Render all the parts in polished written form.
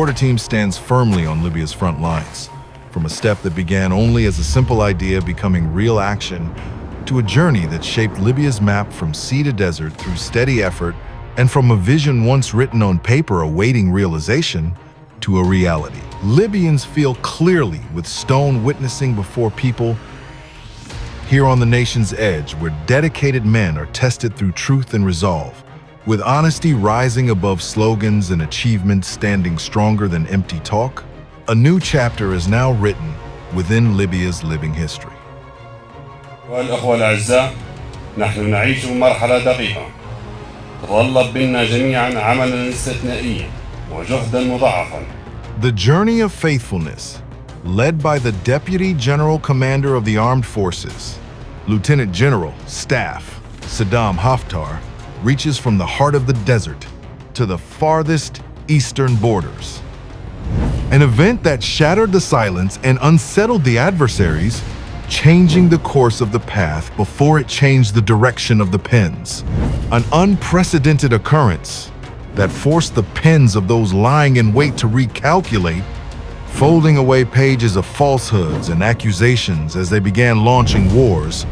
order team stands firmly on Libya's front lines, from a step that began only as a simple idea becoming real action, to a journey that shaped Libya's map from sea to desert through steady effort, and from a vision once written on paper awaiting realization to a reality. Libyans feel clearly with stone witnessing before people. Here on the nation's edge, where dedicated men are tested through truth and resolve, with honesty rising above slogans and achievements standing stronger than empty talk, a new chapter is now written within Libya's living history. والأخوة الأعزاء، نحن نعيش مرحلة دقيقة تتطلب منا جميعا عملا استثنائيا وجهدا مضاعفا. The journey of faithfulness, led by the Deputy General Commander of the Armed Forces, Lieutenant General Staff Saddam Haftar, reaches from the heart of the desert to the farthest eastern borders. An event that shattered the silence and unsettled the adversaries, changing the course of the path before it changed the direction of the pens. An unprecedented occurrence that forced the pens of those lying in wait to recalculate, folding away pages of falsehoods and accusations as they began launching wars,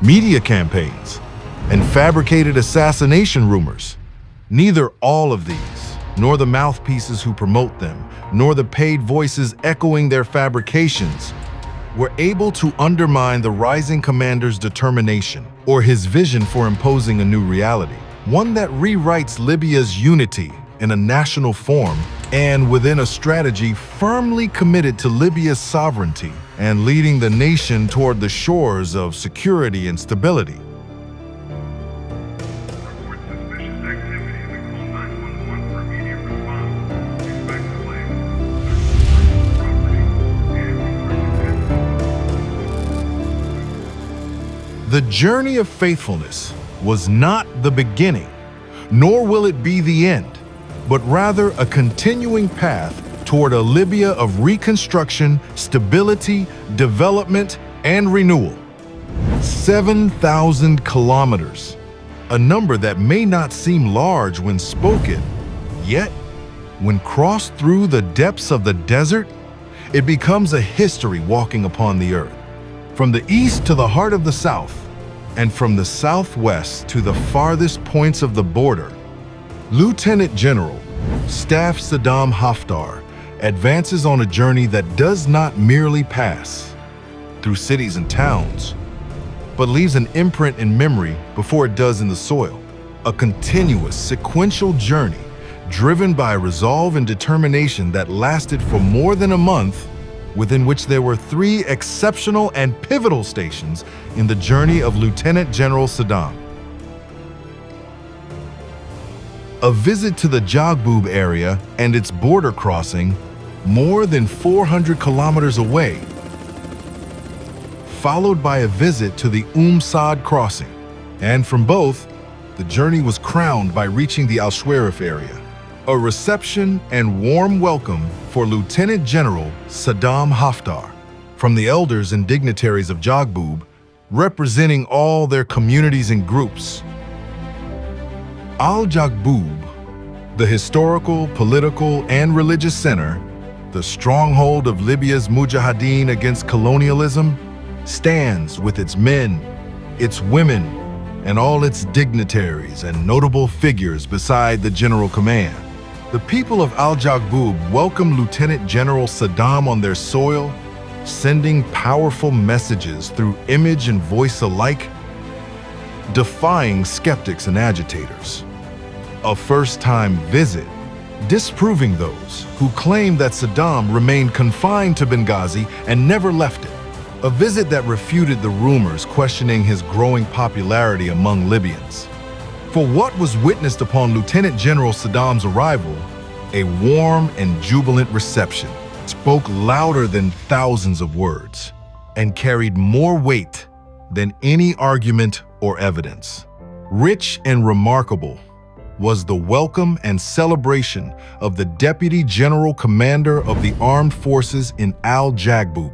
media campaigns, and fabricated assassination rumors. Neither all of these, nor the mouthpieces who promote them, nor the paid voices echoing their fabrications, were able to undermine the rising commander's determination or his vision for imposing a new reality, one that rewrites Libya's unity in a national form and within a strategy firmly committed to Libya's sovereignty and leading the nation toward the shores of security and stability. The journey of faithfulness was not the beginning, nor will it be the end, but rather a continuing path toward a Libya of reconstruction, stability, development, and renewal. 7,000 kilometers, a number that may not seem large when spoken, yet when crossed through the depths of the desert, it becomes a history walking upon the earth. From the east to the heart of the south, and from the southwest to the farthest points of the border, Lieutenant General Staff Saddam Haftar advances on a journey that does not merely pass through cities and towns, but leaves an imprint in memory before it does in the soil. A continuous, sequential journey driven by resolve and determination that lasted for more than a month, within which there were 3 exceptional and pivotal stations in the journey of Lieutenant General Saddam. A visit to the Jaghboub area and its border crossing, more than 400 kilometers away, followed by a visit to the Umsad crossing. And from both, the journey was crowned by reaching the Al-Shwarif area. A reception and warm welcome for Lieutenant General Saddam Haftar from the elders and dignitaries of Jaghboub, representing all their communities and groups. Jaghboub, the historical, political, and religious center, the stronghold of Libya's mujahideen against colonialism, stands with its men, its women, and all its dignitaries and notable figures beside the general command. The people of Jaghboub welcome Lieutenant General Saddam on their soil, sending powerful messages through image and voice alike, defying skeptics and agitators. A first-time visit, disproving those who claim that Saddam remained confined to Benghazi and never left it. A visit that refuted the rumors questioning his growing popularity among Libyans. For what was witnessed upon Lieutenant General Saddam's arrival, a warm and jubilant reception spoke louder than thousands of words and carried more weight than any argument or evidence. Rich and remarkable was the welcome and celebration of the Deputy General Commander of the Armed Forces in Jaghboub.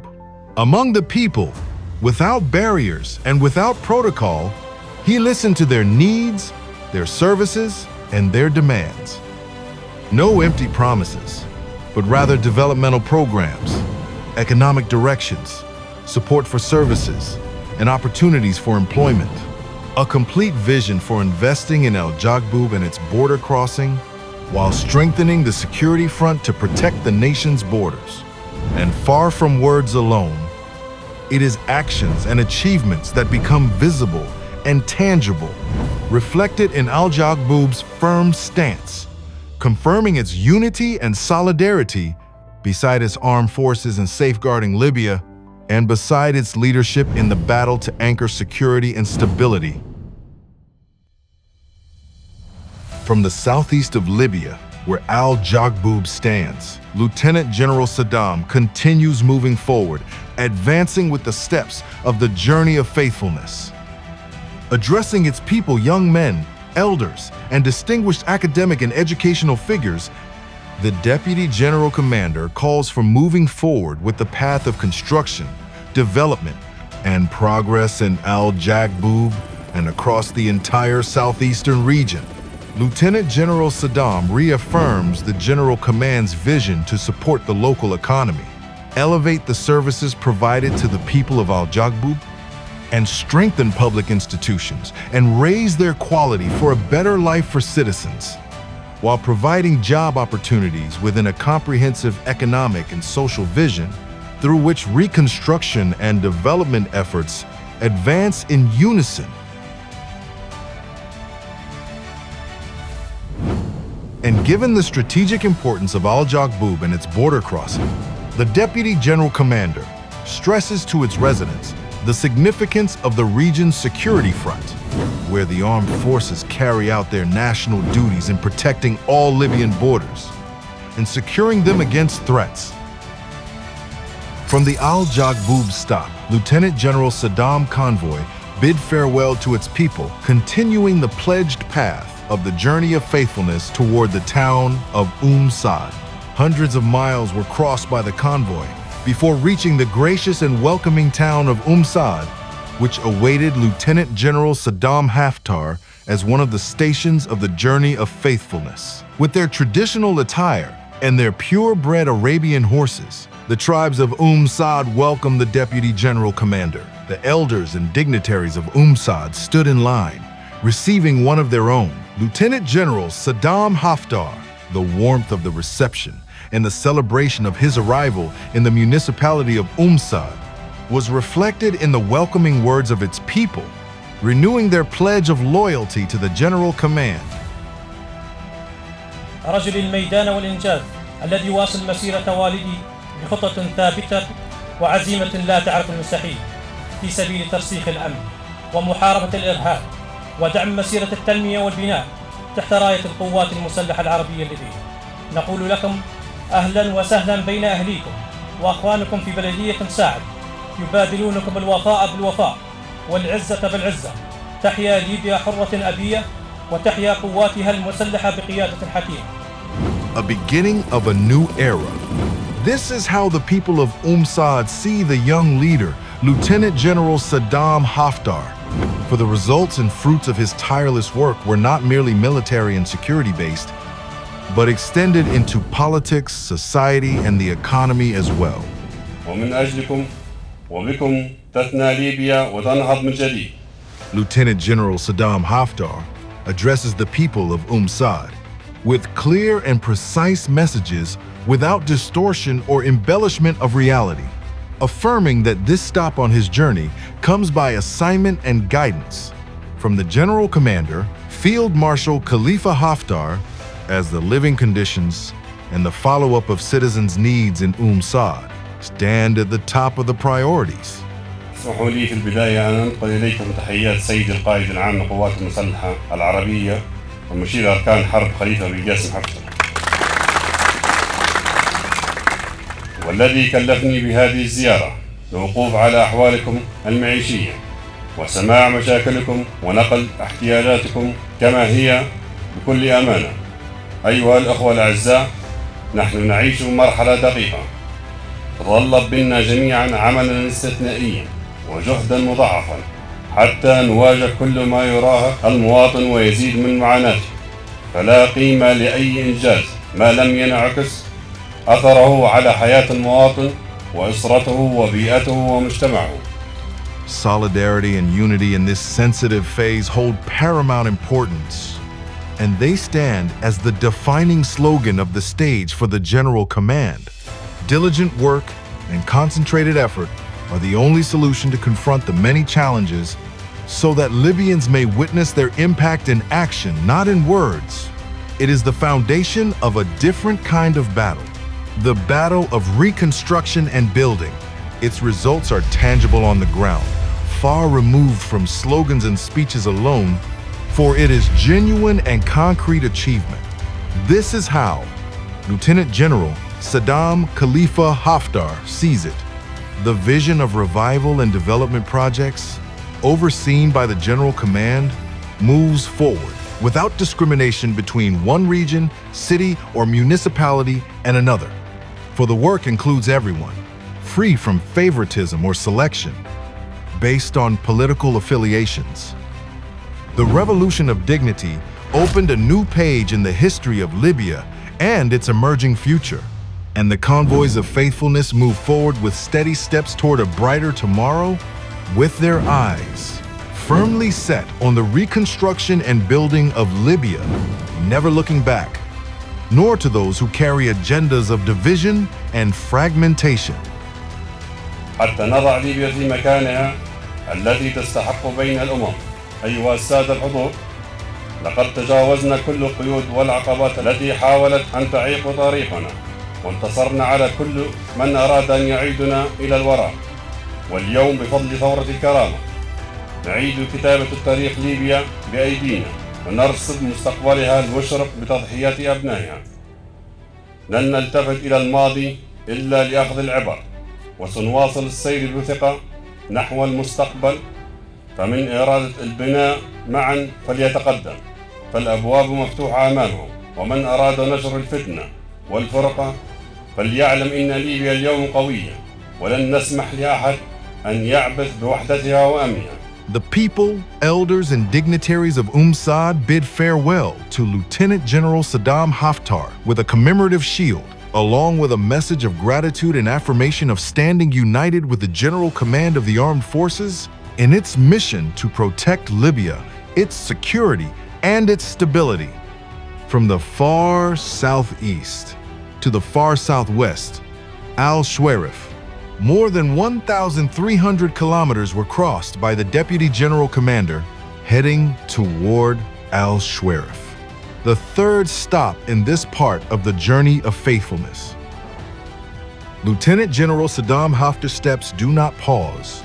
Among the people, without barriers and without protocol, he listened to their needs, their services, and their demands. No empty promises, but rather developmental programs, economic directions, support for services, and opportunities for employment. A complete vision for investing in Jaghboub and its border crossing, while strengthening the security front to protect the nation's borders. And far from words alone, it is actions and achievements that become visible and tangible, reflected in Jaghboub's firm stance, confirming its unity and solidarity beside its armed forces in safeguarding Libya and beside its leadership in the battle to anchor security and stability. From the southeast of Libya, where Jaghboub stands, Lieutenant General Saddam continues moving forward, advancing with the steps of the journey of faithfulness. Addressing its people, young men, elders, and distinguished academic and educational figures, the Deputy General Commander calls for moving forward with the path of construction, development, and progress in Jaghboub and across the entire southeastern region. Lieutenant General Saddam reaffirms the General Command's vision to support the local economy, elevate the services provided to the people of Jaghboub, and strengthen public institutions and raise their quality for a better life for citizens, while providing job opportunities within a comprehensive economic and social vision through which reconstruction and development efforts advance in unison. And given the strategic importance of Jaghboub and its border crossing, the Deputy General Commander stresses to its residents the significance of the region's security front, where the armed forces carry out their national duties in protecting all Libyan borders and securing them against threats. From the Jaghboub stop, Lieutenant General Saddam convoy bid farewell to its people, continuing the pledged path of the journey of faithfulness toward the town of Umsad. Hundreds of miles were crossed by the convoy before reaching the gracious and welcoming town of Umsad, which awaited Lieutenant General Saddam Haftar as one of the stations of the journey of faithfulness. With their traditional attire and their purebred Arabian horses, the tribes of Umsad welcomed the Deputy General Commander. The elders and dignitaries of Umsad stood in line, receiving one of their own, Lieutenant General Saddam Haftar. The warmth of the reception and the celebration of his arrival in the municipality of Umsad was reflected in the welcoming words of its people, renewing their pledge of loyalty to the General Command. رجل الميدان والإنجاز الذي يواصل مسيرة والدي بخطة ثابتة وعزيمة لا تعرف المستحيل في سبيل ترسيخ الأمن ومحاربة الإرهاب ودعم مسيرة التنمية والبناء تحت راية القوات المسلحة العربية الليبية. نقول لكم أهلا وسهلا بين أهليكم وأخوانكم في بلدية ساعد، يبادلونكم الوفاء بالوفاء والعزة بالعزة. تحيا ليبيا حرة أبية وتحيا قواتها المسلحة بقيادة حكيم. A beginning of a new era. This is how the people of Umsad see the young leader, Lieutenant General Saddam Haftar. For the results and fruits of his tireless work were not merely military and security-based, but extended into politics, society, and the economy as well. ومن أجلكم وبكم تثنى ليبيا وتنهض من جديد. Lieutenant General Saddam Haftar addresses the people of Umsad with clear and precise messages without distortion or embellishment of reality, affirming that this stop on his journey comes by assignment and guidance from the General Commander, Field Marshal Khalifa Haftar, as the living conditions and the follow-up of citizens' needs in Umsad stand at the top of the priorities. اسمحوا لي في البداية أن أنقل إليكم تحيات سيد القائد العام للقوات المسلحة العربية ومشير أركان حرب خليفة بن جاسم حفتر، والذي كلفني بهذه الزيارة للوقوف على أحوالكم المعيشية وسماع مشاكلكم ونقل احتياجاتكم كما هي بكل أمانة. أيها الأخوة الأعزاء، نحن نعيش مرحلة دقيقة تتطلب منا جميعا عملا استثنائيا وجهدا مضاعفا حتى نواجه كل ما يراه المواطن ويزيد من معاناته. فلا قيمة لأي إنجاز ما لم ينعكس أثره على حياة المواطن وأسرته وبيئته ومجتمعه. Solidarity and unity in this sensitive phase hold paramount importance, and they stand as the defining slogan of the stage for the General Command. Diligent work and concentrated effort are the only solution to confront the many challenges so that Libyans may witness their impact in action, not in words. It is the foundation of a different kind of battle, the battle of reconstruction and building. Its results are tangible on the ground, far removed from slogans and speeches alone, for it is genuine and concrete achievement. This is how Lieutenant General Saddam Khalifa Haftar sees it. The vision of revival and development projects, overseen by the General Command, moves forward without discrimination between one region, city, or municipality and another. For the work includes everyone, free from favoritism or selection based on political affiliations. The Revolution of Dignity opened a new page in the history of Libya and its emerging future, and the convoys of faithfulness move forward with steady steps toward a brighter tomorrow, with their eyes firmly set on the reconstruction and building of Libya, never looking back, nor to those who carry agendas of division and fragmentation. حتى نضع ليبيا في مكانها الذي تستحق بين الأمم. أيها السادة الحضور، لقد تجاوزنا كل القيود والعقبات التي حاولت أن تعيق طريقنا، وانتصرنا على كل من أراد أن يعيدنا إلى الوراء. واليوم بفضل ثورة الكرامة نعيد كتابة التاريخ ليبيا بأيدينا ونرصد مستقبلها المشرق بتضحيات أبنائها. لن نلتفت إلى الماضي إلا لأخذ العبر، وسنواصل السير بثقة نحو المستقبل. فمن إرادة البناء معا فليتقدم، فالأبواب مفتوحة أمامه. ومن أراد نشر الفتنة والفرقة فليعلم إن ليبيا اليوم قوية، ولن نسمح لأحد أن يعبث بوحدتها وأمنها. The people, elders, and dignitaries of Umsad bid farewell to Lieutenant General Saddam Haftar with a commemorative shield, along with a message of gratitude and affirmation of standing united with the General Command of the Armed Forces in its mission to protect Libya, its security, and its stability. From the far southeast to the far southwest, Al-Shwarif, more than 1,300 kilometers were crossed by the Deputy General Commander heading toward Al-Shwarif, the third stop in this part of the journey of faithfulness. Lieutenant General Saddam Haftar's steps do not pause,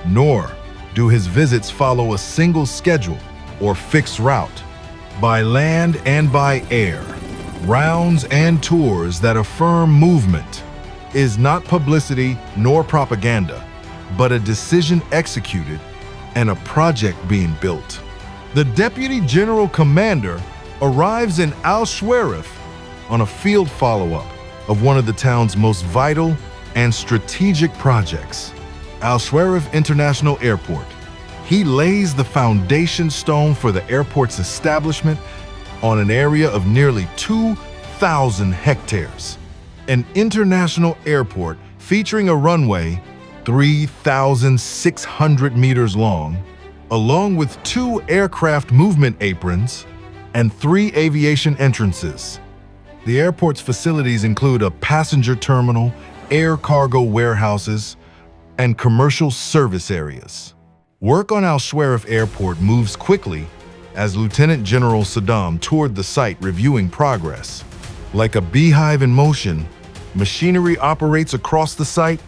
nor do his visits follow a single schedule or fixed route. By land and by air, rounds and tours that affirm movement is not publicity nor propaganda, but a decision executed and a project being built. The Deputy General Commander arrives in Al-Shwarif on a field follow-up of one of the town's most vital and strategic projects, Al-Shwarif International Airport. He lays the foundation stone for the airport's establishment on an area of nearly 2,000 hectares. An international airport featuring a runway 3,600 meters long, along with 2 aircraft movement aprons and 3 aviation entrances. The airport's facilities include a passenger terminal, air cargo warehouses, and commercial service areas. Work on Al-Shwarif Airport moves quickly as Lieutenant General Saddam toured the site reviewing progress. Like a beehive in motion, machinery operates across the site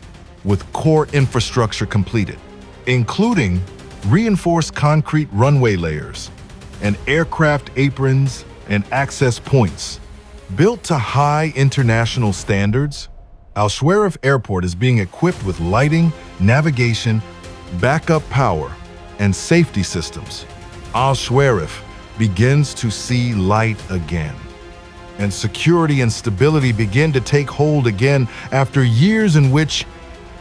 with core infrastructure completed, including reinforced concrete runway layers and aircraft aprons and access points. Built to high international standards, Al-Shwarif Airport is being equipped with lighting, navigation, backup power, and safety systems. Al-Shwarif begins to see light again, and security and stability begin to take hold again after years in which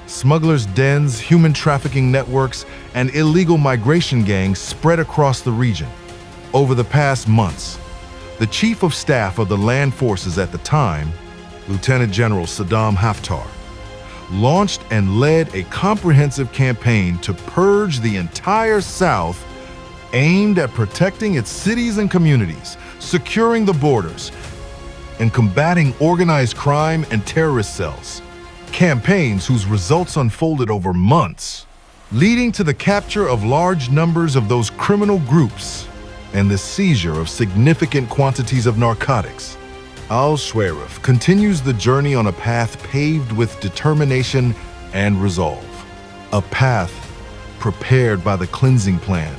smugglers' dens, human trafficking networks, and illegal migration gangs spread across the region. Over the past months, The Chief of Staff of the Land Forces at the time, Lieutenant General Saddam Haftar, launched and led a comprehensive campaign to purge the entire South, aimed at protecting its cities and communities, securing the borders, and combating organized crime and terrorist cells. Campaigns whose results unfolded over months, leading to the capture of large numbers of those criminal groups and the seizure of significant quantities of narcotics. Al-Shwarif continues the journey on a path paved with determination and resolve. A path prepared by the cleansing plan,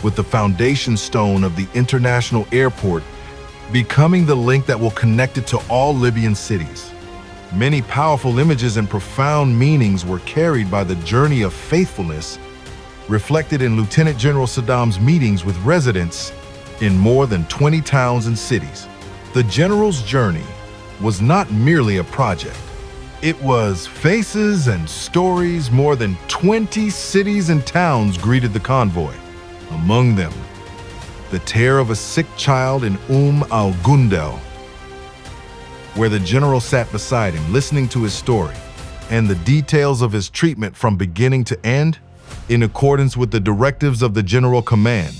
with the foundation stone of the international airport becoming the link that will connect it to all Libyan cities. Many powerful images and profound meanings were carried by the journey of faithfulness, reflected in Lieutenant General Saddam's meetings with residents in more than 20 towns and cities. The general's journey was not merely a project. It was faces and stories. More than 20 cities and towns greeted the convoy. Among them, the tale of a sick child in al-Gundel, where the general sat beside him, listening to his story and the details of his treatment from beginning to end, in accordance with the directives of the General Command.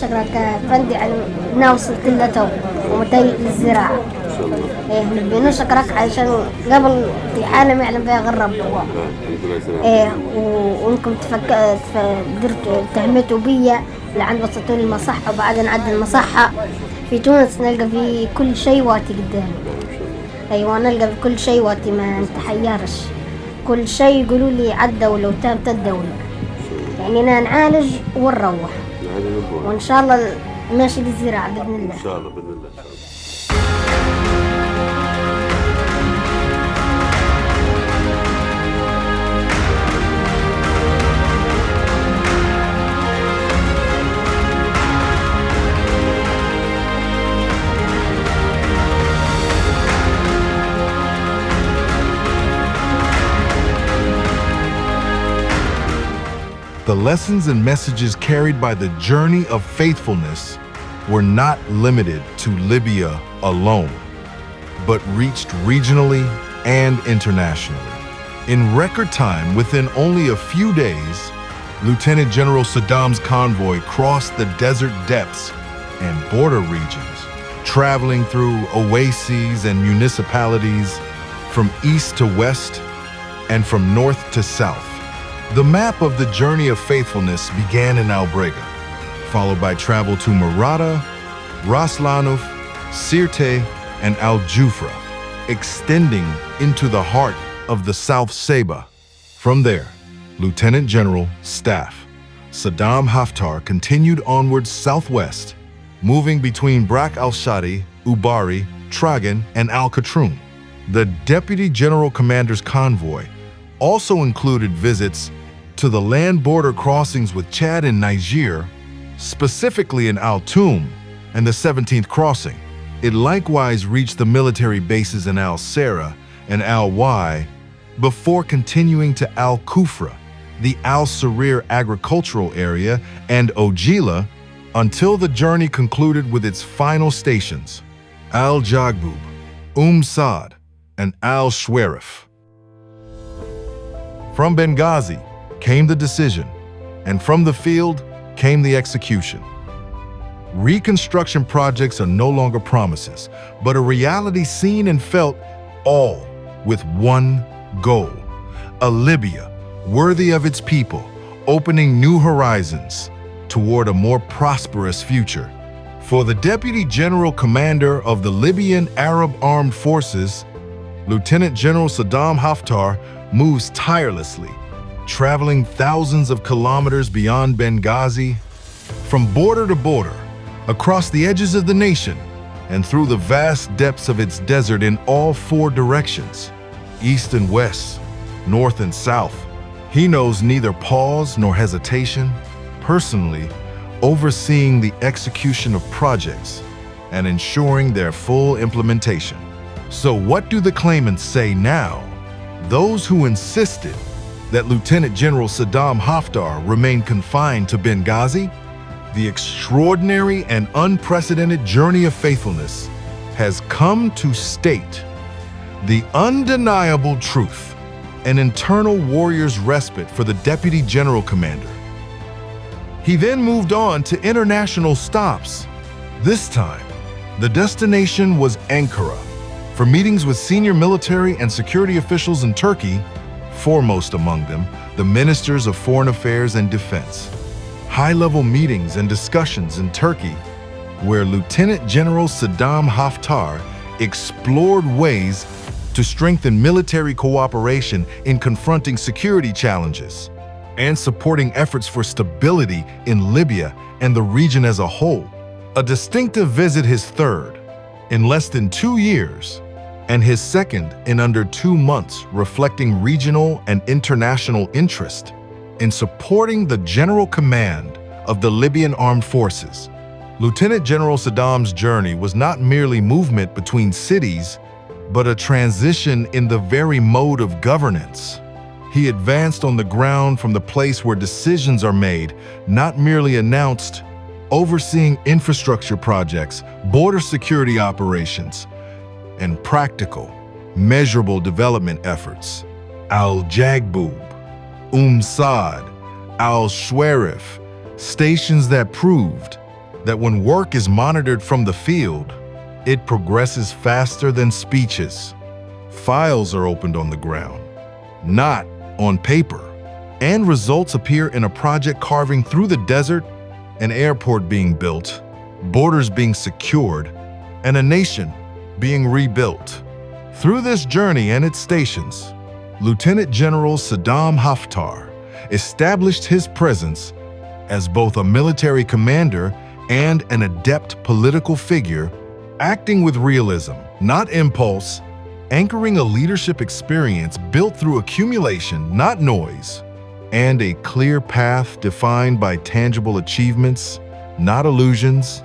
شكرك فندي على نوصل كلته ومتهيئ للزراعة. نبي نشكرك عشان قبل في حالة ما يعلم بها غير ربنا. وانكم درتوا تهمتوا بيا لعند وصلتوا لي المصحة وبعدين عد المصحة. في تونس نلقى في كل شيء واتي قدامي. أيوة نلقى في كل شيء واتي ما نتحيرش. كل شيء يقولوا لي عدى ولو تابت الدولة. يعني أنا نعالج ونروح. وإن شاء الله ماشي للزراعة بإذن الله. إن شاء الله بإذن الله. The lessons and messages carried by the journey of faithfulness were not limited to Libya alone, but reached regionally and internationally. In record time, within only a few days, Lieutenant General Saddam's convoy crossed the desert depths and border regions, traveling through oases and municipalities from east to west and from north to south. The map of the journey of faithfulness began in Al-Brega, followed by travel to Marata, Ras Lanuf, Sirte, and Al-Jufra, extending into the heart of the South Seba. From there, Lieutenant General Staff Saddam Haftar continued onwards southwest, moving between Brak al-Shadi, Ubari, Tragan, and Al-Katroum. The Deputy General Commander's convoy also included visits to the land border crossings with Chad and Niger, specifically in Al-Toum and the 17th crossing. It likewise reached the military bases in Al-Sera and Al-Wai before continuing to Al-Kufra, the Al-Sarir agricultural area, and Ojila until the journey concluded with its final stations, Al-Jaghboub, Umsad, and Al-Shwarif. From Benghazi came the decision, and from the field came the execution. Reconstruction projects are no longer promises, but a reality seen and felt, all with one goal: a Libya worthy of its people, opening new horizons toward a more prosperous future. For the Deputy General Commander of the Libyan Arab Armed Forces, Lieutenant General Saddam Haftar moves tirelessly, traveling thousands of kilometers beyond Benghazi, from border to border, across the edges of the nation, and through the vast depths of its desert in all four directions, east and west, north and south. He knows neither pause nor hesitation, personally overseeing the execution of projects and ensuring their full implementation. So what do the claimants say now? Those who insisted that Lieutenant General Saddam Haftar remain confined to Benghazi? the extraordinary and unprecedented journey of faithfulness has come to state the undeniable truth, an internal warrior's respite for the Deputy General Commander. He then moved on to international stops. This time, the destination was Ankara, for meetings with senior military and security officials in Turkey, foremost among them, the ministers of foreign affairs and defense. High-level meetings and discussions in Turkey, where Lieutenant General Saddam Haftar explored ways to strengthen military cooperation in confronting security challenges and supporting efforts for stability in Libya and the region as a whole. A distinctive visit, his third in less than 2 years, and his second in under 2 months, reflecting regional and international interest in supporting the general command of the Libyan armed forces. Lieutenant General Saddam's journey was not merely movement between cities, but a transition in the very mode of governance. He advanced on the ground from the place where decisions are made, not merely announced, overseeing infrastructure projects, border security operations, and practical, measurable development efforts. Jaghboub, Umsad, Al-Shwarif, stations that proved that when work is monitored from the field, it progresses faster than speeches. Files are opened on the ground, not on paper, and results appear in a project carving through the desert, an airport being built, borders being secured, and a nation being rebuilt. Through this journey and its stations, Lieutenant General Saddam Haftar established his presence as both a military commander and an adept political figure, acting with realism, not impulse, anchoring a leadership experience built through accumulation, not noise, and a clear path defined by tangible achievements, not illusions.